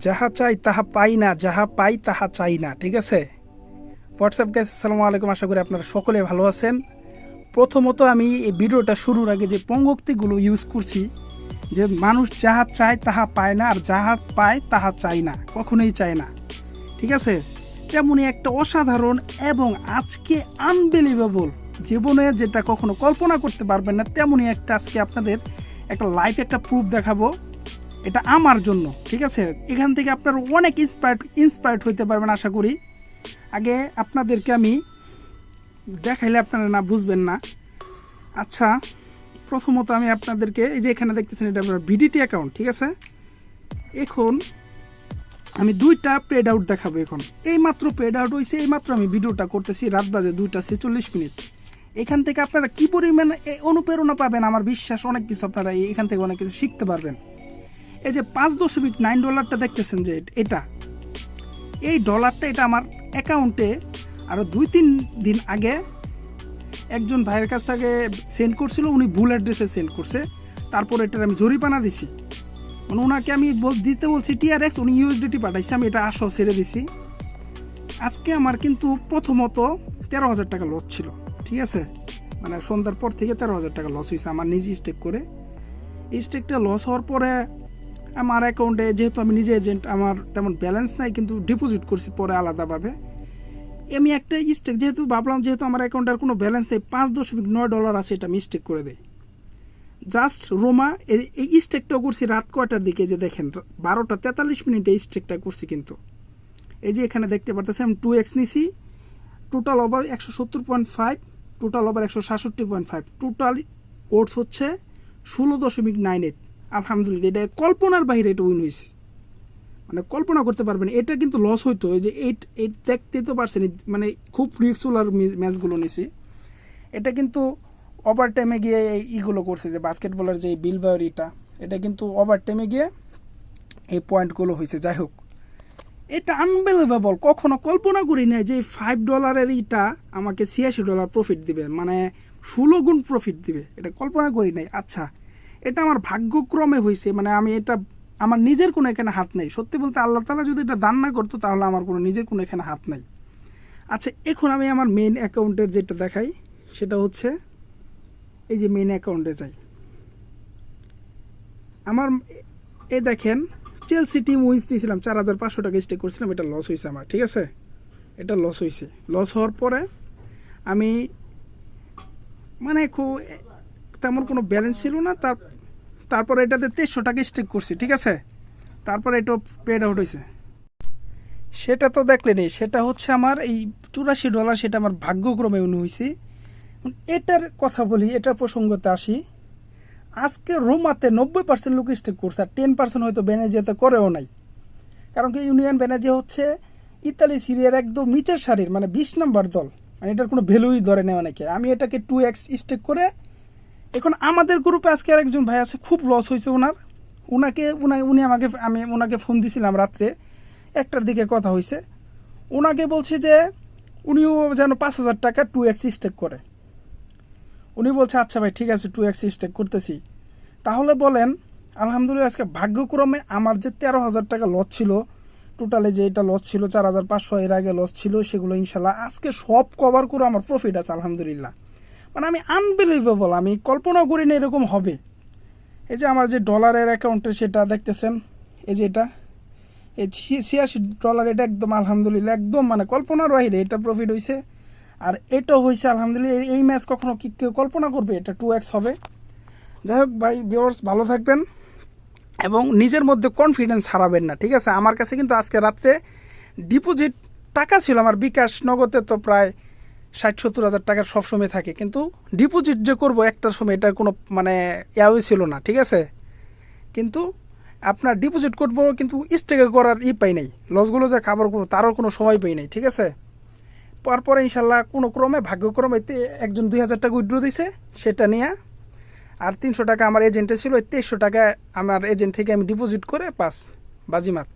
যাহা চাই তাহা পাই না, যাহা পাই তাহা চাই না। ঠিক আছে? হোয়াটসঅ্যাপ গাইস, আসসালামু আলাইকুম। আশা করি আপনারা সকলে ভালো আছেন। প্রথমত আমি এই ভিডিওটা শুরুর আগে যে পঙ্গক্তিগুলো ইউজ করছি, যে মানুষ যাহা চায় তাহা পায় না, আর যাহা পায় তাহা চায় না, কখনোই চায় না। ঠিক আছে? তেমনই একটা অসাধারণ এবং আজকে আনবিলিভেবল, জীবনে যেটা কখনো কল্পনা করতে পারবেন না, তেমনই একটা আজকে আপনাদের একটা লাইভ একটা প্রুফ দেখাবো। এটা আমার জন্য। ঠিক আছে? এখান থেকে আপনারা অনেক ইন্সপায়ার্ড হইতে পারবেন আশা করি। আগে আপনাদেরকে আমি দেখাইলে আপনারা না বুঝবেন না। আচ্ছা, প্রথমত আমি আপনাদেরকে এই যে এখানে দেখতেছেন, এটা আপনার ভিডিটি অ্যাকাউন্ট। ঠিক আছে? এখন আমি দুইটা পেড আউট দেখাবো। এখন এইমাত্র পেড আউট হয়েছে, এইমাত্র আমি ভিডিওটা করতেছি, রাত বাজে 2:46। এখান থেকে আপনারা কী পরিমাণে অনুপ্রেরণা পাবেন, আমার বিশ্বাস অনেক কিছু আপনারা এখান থেকে অনেক কিছু শিখতে পারবেন। এই যে $5.9 দেখতেছেন, যে এই ডলারটা এটা আমার অ্যাকাউন্টে আরও 2-3 দিন আগে একজন ভাইয়ের কাছ থেকে সেন্ড করছিল। উনি ভুল অ্যাড্রেসে সেন্ড করছে। তারপর এটার আমি জরিমানা দিছি, মানে ওনাকে আমি দিতে বলছি TRX, উনি USDT পাঠাইছে, আমি এটা আসো ছেড়ে দিছি। আজকে আমার কিন্তু প্রথমত 13,000 টাকা লস ছিল। ঠিক আছে? মানে সন্ধ্যার পর থেকে 13,000 টাকা লস হয়েছে আমার নিজে স্টেক করে। এই স্টেকটা লস হওয়ার পরে আমার অ্যাকাউন্টে, যেহেতু আমি নিজে এজেন্ট, আমার তেমন ব্যালেন্স নাই, কিন্তু ডিপোজিট করছি পরে আলাদাভাবে। আমি একটা স্টেক যেহেতু ভাবলাম, যেহেতু আমার অ্যাকাউন্টের কোনো ব্যালেন্স নেই, $5.9 আছে, এটা মিস্টেক করে দেয়। জাস্ট রোমা এই স্টেকটাও করছি রাত কয়টার দিকে, যে দেখেন 12:43 এই স্টেকটা করছি। কিন্তু এই যে এখানে দেখতে পারতেছি আমি 2x নিছি, total over 170.5, total over 167.5, total oats হচ্ছে 16.98। আলহামদুলিল্লাহ, এটা কল্পনার বাইরে এটা উইন হয়েছে, মানে কল্পনা করতে পারবেন। এটা কিন্তু লস হইতো, এই যে এইট দেখতে তো পারছেন, মানে খুব রিস্কফুলার ম্যাচগুলো নিছি। এটা কিন্তু ওভার টাইমে গিয়ে ইগুলো করছে, যে বাস্কেটবলের যে বিলবাওয়ের এটা কিন্তু ওভার টাইমে গিয়ে এই পয়েন্টগুলো হয়েছে। যাই হোক, এটা আনবিলিভেবল, কখনো কল্পনা করি নাই যে $5 আমাকে $86 প্রফিট দিবে, মানে 16 গুণ প্রফিট দিবে, এটা কল্পনা করি নাই। আচ্ছা, এটা আমার ভাগ্যক্রমে হয়েছে, মানে আমি এটা আমার নিজের কোনো এখানে হাত নেই। সত্যি বলতে আল্লাহ তাআলা যদি এটা দান না করতো, তাহলে আমার কোনো নিজের কোনো এখানে হাত নাই। আচ্ছা, এখন আমি আমার মেইন অ্যাকাউন্টের যেটা দেখাই, সেটা হচ্ছে এই যে মেইন অ্যাকাউন্টে যাই। আমার এই দেখেন, চেলসি টিম উইন্স নিয়েছিলাম, 4,500 টাকা স্টেক করছিলাম, এটা লস হয়েছে আমার। ঠিক আছে? এটা লস হয়েছে। লস হওয়ার পরে আমি মানে খুব তেমন কোনো ব্যালেন্স ছিল না। তারপরে এটাতে 2300 টাকা স্টেক করছি। ঠিক আছে? তারপরে এটা পেড আউট হয়েছে। সেটা তো দেখলেনি, সেটা হচ্ছে আমার এই $84, সেটা আমার ভাগ্যক্রমে উনি হয়েছে। এটার কথা বলি, এটার প্রসঙ্গতে আসি। আজকে রোমাতে 90% লোক স্টেক করছে, আর 10% হয়তো বেনেজিয়াতে করেও নাই। কারণ কি, ইউনিয়ন বেনেজিয়া হচ্ছে ইতালি সিরিয়ার একদম নিচের সারির, মানে 20 নম্বর দল, মানে এটার কোনো ভ্যালুই ধরে নেয় অনেকে। আমি এটাকে 2x স্টেক করে, এখন আমাদের গ্রুপে আজকে আরেকজন ভাই আছে, খুব লস হয়েছে ওনার। আমি ওনাকে ফোন দিছিলাম রাত্রে 1টার দিকে কথা হয়েছে। ওনাকে বলছে যে উনিও যেন 5,000 টাকা 2x স্টেক করে। উনি বলছে আচ্ছা ভাই ঠিক আছে, 2x স্টেক করতেছি। তাহলে বলেন, আলহামদুলিল্লাহ, আজকে ভাগ্যক্রমে আমার যে 13,000 টাকা লস ছিল, টোটালে যে এটা লস ছিল 4,500 এর আগে লস ছিল, সেগুলো ইনশাল্লাহ আজকে সব কভার করে আমার প্রফিট আছে আলহামদুলিল্লাহ। মানে আমি আনবিলিভেবল, আমি কল্পনাও করি না এরকম হবে। এই যে আমার যে ডলারের অ্যাকাউন্টে সেটা দেখতেছেন, এই যে এটা এই $86, এটা একদম আলহামদুলিল্লাহ একদম মানে কল্পনার বাইরে এটা প্রফিট হয়েছে। আর এটাও হয়েছে আলহামদুলিল্লাহ। এই ম্যাচ কখনো কি কেউ কল্পনা করবে এটা 2x হবে? যাই হোক ভাই, ভিউয়ার্স ভালো থাকবেন এবং নিজের মধ্যে কনফিডেন্স হারাবেন না। ঠিক আছে? আমার কাছে কিন্তু আজকে রাত্রে ডিপোজিট টাকা ছিল, আমার বিকাশ নগদে তো প্রায় 60-70 হাজার টাকার সবসময় থাকে, কিন্তু ডিপোজিট যে করবো একটার সময়, এটার কোনো মানে ইয়াওই ছিল না। ঠিক আছে? কিন্তু আপনার ডিপোজিট করবো, কিন্তু স্টেকে করার পাই নাই, লসগুলো যে খাবার করবো তারও কোনো সময় পাই নাই। ঠিক আছে? পরপরে ইনশাল্লাহ কোনো ক্রমে ভাগ্যক্রমে একজন 2,000 টাকা উইথড্র দিছে, সেটা নিয়ে আর 300 টাকা আমার এজেন্টে ছিল, 2300 টাকা আমার এজেন্ট থেকে আমি ডিপোজিট করে পাস বাজিমাত।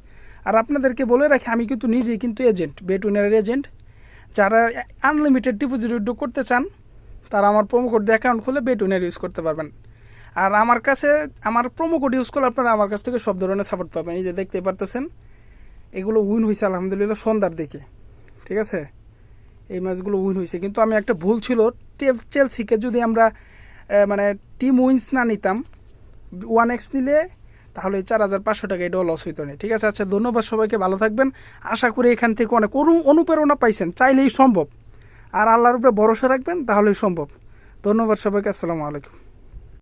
আর আপনাদেরকে বলে রাখি, আমি কিন্তু নিজেই কিন্তু এজেন্ট, বেটউইনারের এজেন্ট। যারা আনলিমিটেড ডিপোজিট উইথড্র করতে চান, তারা আমার প্রোমো কোড দিয়ে অ্যাকাউন্ট খুলে বেটউইনার ইউজ করতে পারবেন। আর আমার কাছে আমার প্রোমো কোড ইউজ করলে আপনারা আমার কাছ থেকে সব ধরনের সাপোর্ট পাবেন। এই যে দেখতে পারতেছেন, এগুলো উইন হয়েছে আলহামদুলিল্লাহ সন্ধ্যার দিকে, ঠিক আছে। এই ম্যাচগুলো উইন হয়েছে, কিন্তু আমি একটা ভুল ছিল, চেলসিকে যদি আমরা মানে টিম উইন্স না নিতাম 1x নিলে তাহলে 4,500 টাকা এটাও লস হইতো না, ঠিক আছে। আচ্ছা ধন্যবাদ সবাইকে, ভালো থাকবেন। আশা করি এখান থেকে অনেক অনুপ্রেরণা পাইছেন, চাইলেই সম্ভব। আর আল্লাহর উপরে ভরসা রাখবেন, তাহলেই সম্ভব। ধন্যবাদ সবাইকে, আসসালামু আলাইকুম।